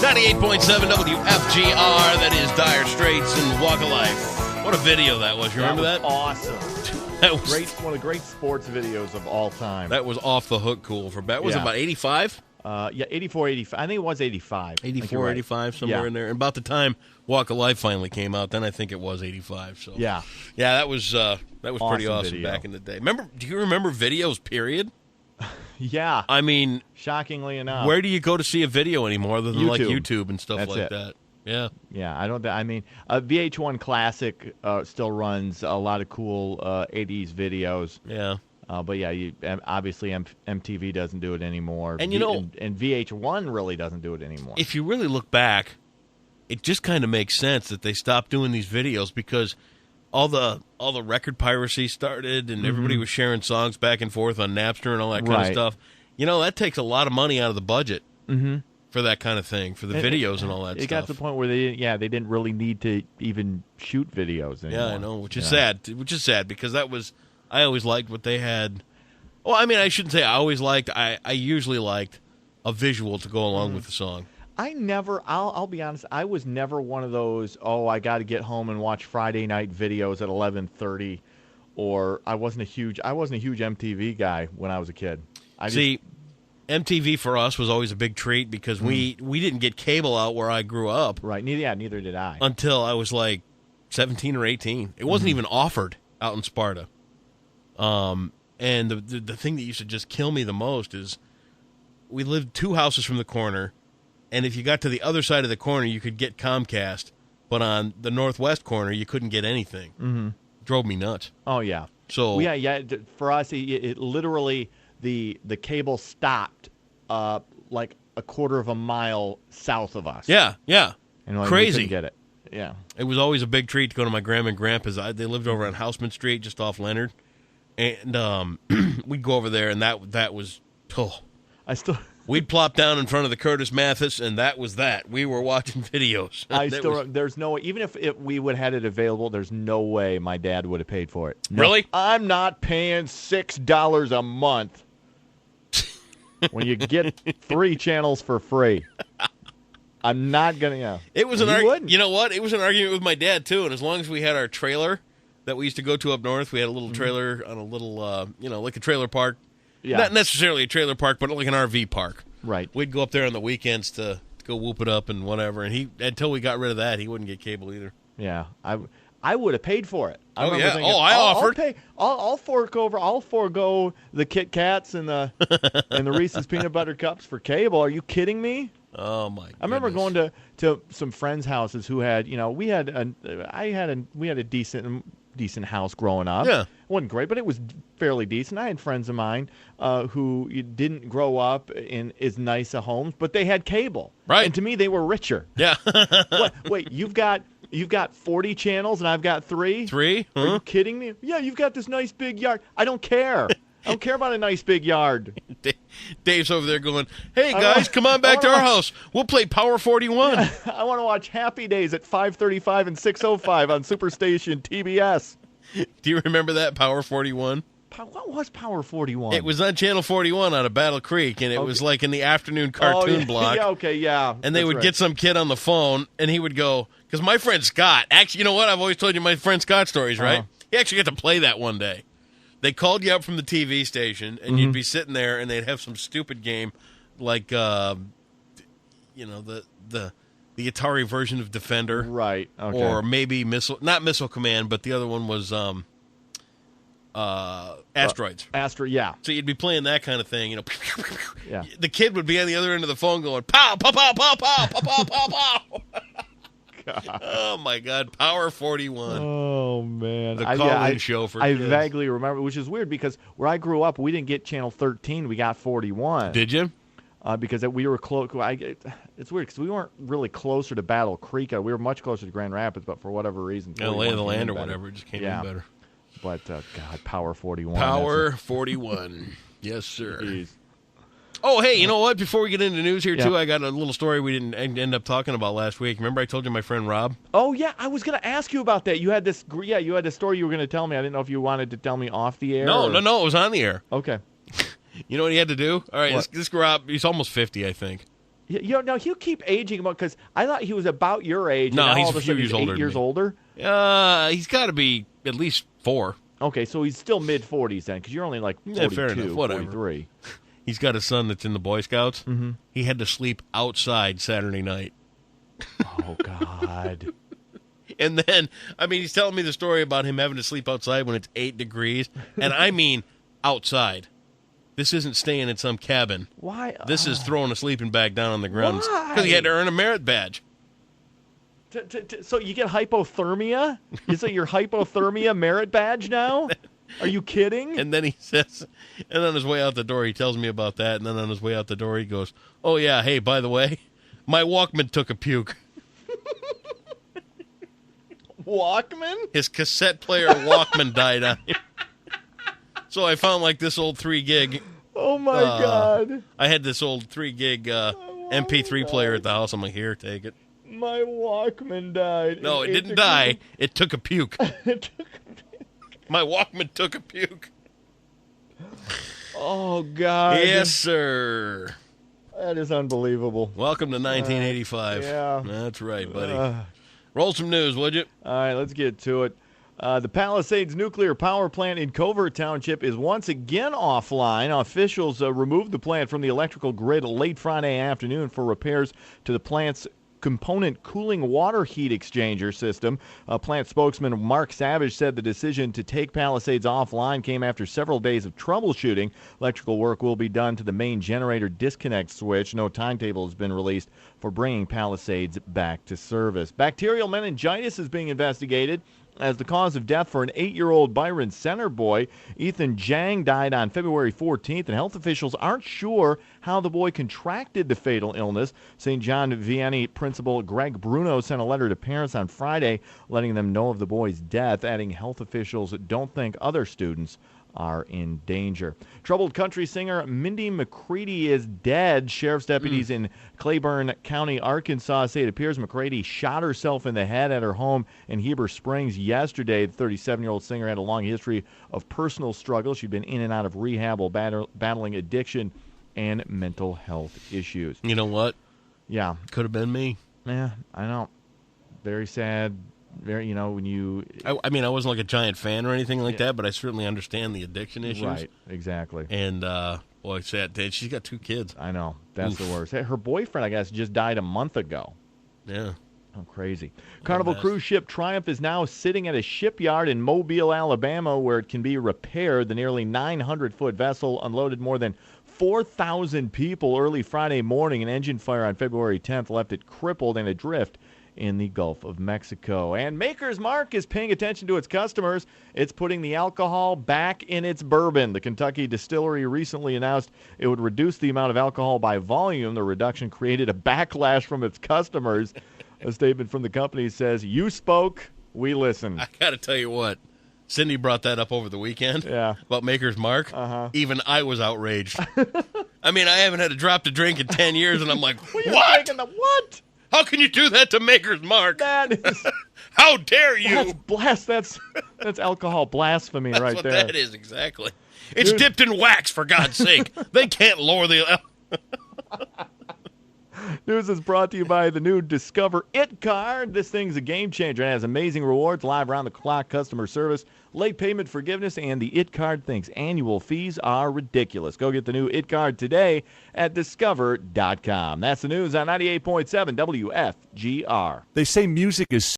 98.7 WFGR. That is Dire Straits and Walk of Life. What a video that was. You remember that? Awesome. That was Great, one of the great sports videos of all time. That was off the hook cool for bet. Was it Yeah. about 85? Yeah, 84, 85. I think it was 85. 84, 85, somewhere in there. And about the time Walk of Life finally came out, then I think it was 85. So Yeah. yeah, that was pretty awesome video. back in the day. Do you remember videos, period? Yeah. I mean, Shockingly enough. where do you go to see a video anymore other than like YouTube and stuff That's like it. that? Yeah. Yeah, I mean, VH1 Classic still runs a lot of cool 80s videos. Yeah. But yeah, obviously MTV doesn't do it anymore. And you know- and VH1 really doesn't do it anymore. If you really look back, it just kind of makes sense that they stopped doing these videos because all the record piracy started and everybody was sharing songs back and forth on Napster and all that kind of Right. stuff. You know, that takes a lot of money out of the budget for that kind of thing, for the videos and all that it stuff. got to the point where they didn't really need to even shoot videos anymore. Yeah, I know, which is sad. Which is sad because I always liked what they had. Well, I mean, I shouldn't say I always liked. I usually liked a visual to go along with the song. I'll be honest, I was never one of those, I got to get home and watch Friday night videos at 11:30, or I wasn't a huge MTV guy when I was a kid. See, MTV for us was always a big treat because we didn't get cable out where I grew up. Right, neither did I. Until I was like 17 or 18. It wasn't even offered out in Sparta. And the thing that used to just kill me the most is we lived 2 houses from the corner, and if you got to the other side of the corner, you could get Comcast, but on the northwest corner, you couldn't get anything. Mm-hmm. Drove me nuts. Oh, yeah. So well, yeah. For us, it literally, the cable stopped like a quarter of a mile south of us. Yeah. And like, Crazy. we couldn't get it. Yeah. It was always a big treat to go to my grandma and grandpa's. They lived over on Houseman Street, just off Leonard. And we'd go over there, and that was, we'd plop down in front of the Curtis Mathis, and that was that. We were watching videos. There's no way, even if we would have had it available, there's no way my dad would have paid for it. No, Really? I'm not paying $6 a month when you get 3 channels for free. I'm not going to, It was an argument. You know what? It was an argument with my dad, too, and as long as we had our trailer that we used to go to up north, we had a little trailer on a little, like a trailer park. Yeah. Not necessarily a trailer park, but like an RV park. Right. We'd go up there on the weekends to go whoop it up and whatever. And until we got rid of that, he wouldn't get cable either. Yeah, I would have paid for it. I remember thinking, I offered. I'll forego the Kit Kats and the and the Reese's peanut butter cups for cable. Are you kidding me? Oh my! I remember going to some friends' houses who had, we had a decent house growing up. Yeah. It wasn't great, but it was fairly decent. I had friends of mine who didn't grow up in as nice a homes, but they had cable. Right. And to me, they were richer. Yeah. Wait, you've got 40 channels and I've got 3? 3? Huh? Are you kidding me? Yeah, you've got this nice big yard. I don't care. I don't care about a nice big yard. Dave's over there going, "Hey guys, come on back to our house. We'll play Power 41." I want to watch Happy Days at 5:35 and 6:05 on Superstation TBS. Do you remember that Power 41? What was Power 41? It was on Channel 41 out of Battle Creek, and it was like in the afternoon cartoon block. Yeah, okay, yeah. And they would get some kid on the phone, and he would go, because my friend Scott, actually, you know what? I've always told you my friend Scott stories, right? He actually got to play that one day. They called you up from the TV station, and you'd be sitting there, and they'd have some stupid game like, the Atari version of Defender. Right, okay. Or maybe not Missile Command, but the other one was Asteroids. Yeah. So you'd be playing that kind of thing, Yeah. The kid would be on the other end of the phone going, pow, pow, pow, pow, pow, pow, pow, pow, pow. Oh, my God. Power 41. Oh, man. The call-in show for I kids. vaguely remember, which is weird because where I grew up, we didn't get Channel 13. We got 41. Did you? Because we were close. It's weird because we weren't really closer to Battle Creek. We were much closer to Grand Rapids, but for whatever reason. Lay of the Land or better. whatever. It just came in better. But, God, Power 41. Power 41. Yes, sir. Jeez. Oh, hey, you know what? Before we get into news here, too, I got a little story we didn't end up talking about last week. Remember I told you my friend Rob? Oh, yeah. I was going to ask you about that. You had this story you were going to tell me. I didn't know if you wanted to tell me off the air. No. It was on the air. Okay. You know what he had to do? All right, this Rob, he's almost 50, I think. Now you keep aging him because I thought he was about your age. No, and now he's all of a few sudden years he's older 8 than years me. older. He's got to be at least 4. Okay, so he's still mid-40s then, because you're only like 42, Yeah, fair enough. Whatever. 43. He's got a son that's in the Boy Scouts. Mm-hmm. He had to sleep outside Saturday night. Oh, God. And then, he's telling me the story about him having to sleep outside when it's 8 degrees. And I mean outside. This isn't staying in some cabin. Why? This is throwing a sleeping bag down on the ground. Why? Because he had to earn a merit badge. So you get hypothermia? Is it your hypothermia merit badge now? Are you kidding? And then he says, and on his way out the door, he tells me about that. And then on his way out the door, he goes, "Oh, yeah, hey, by the way, my Walkman took a puke." Walkman? His cassette player Walkman died on him. So I found like this old 3 gig. Oh, my God. I had this old 3 gig MP3 player at the house. I'm like, here, take it. My Walkman died. No, it didn't die. It took a puke. My Walkman took a puke. Oh, God. Yes, sir. That is unbelievable. Welcome to 1985. Yeah. That's right, buddy. Roll some news, would you? All right, let's get to it. The Palisades nuclear power plant in Covert Township is once again offline. Officials removed the plant from the electrical grid late Friday afternoon for repairs to the plant's component cooling water heat exchanger system. Plant spokesman Mark Savage said the decision to take Palisades offline came after several days of troubleshooting. Electrical work will be done to the main generator disconnect switch. No timetable has been released for bringing Palisades back to service. Bacterial meningitis is being investigated as the cause of death for an 8-year-old Byron Center boy. Ethan Jang died on February 14th, and health officials aren't sure how the boy contracted the fatal illness. St. John Vianney principal Greg Bruno sent a letter to parents on Friday letting them know of the boy's death, adding health officials don't think other students are in danger. Troubled country singer Mindy McCready is dead. Sheriff's deputies in Claiborne County, Arkansas say it appears McCready shot herself in the head at her home in Heber Springs yesterday. The 37-year-old singer had a long history of personal struggle. She'd been in and out of rehab while battling addiction and mental health issues. You know what? Yeah. Could have been me. Yeah, I know. Very sad. Very, when you... I wasn't like a giant fan or anything like that, but I certainly understand the addiction issues. Right, exactly. And, boy, sad. She's got 2 kids. I know. That's the worst. Her boyfriend, I guess, just died a month ago. Yeah. Oh, crazy. Carnival cruise ship Triumph is now sitting at a shipyard in Mobile, Alabama, where it can be repaired. The nearly 900-foot vessel unloaded more than 4,000 people early Friday morning. An engine fire on February 10th left it crippled and adrift in the Gulf of Mexico. And Maker's Mark is paying attention to its customers. It's putting the alcohol back in its bourbon. The Kentucky distillery recently announced it would reduce the amount of alcohol by volume. The reduction created a backlash from its customers. A statement from the company says, "You spoke, we listened." I got to tell you what. Cindy brought that up over the weekend about Maker's Mark. Even I was outraged. I haven't had a drop to drink in 10 years, and I'm like, what? What? How can you do that to Maker's Mark? That is... How dare you? That's alcohol blasphemy right what there. That is, exactly. It's dipped in wax, for God's sake. They can't lower the... News is brought to you by the new Discover It card. This thing's a game changer and has amazing rewards, live around-the-clock customer service, late payment forgiveness, and the It card thinks annual fees are ridiculous. Go get the new It card today at discover.com. That's the news on 98.7 WFGR. They say music is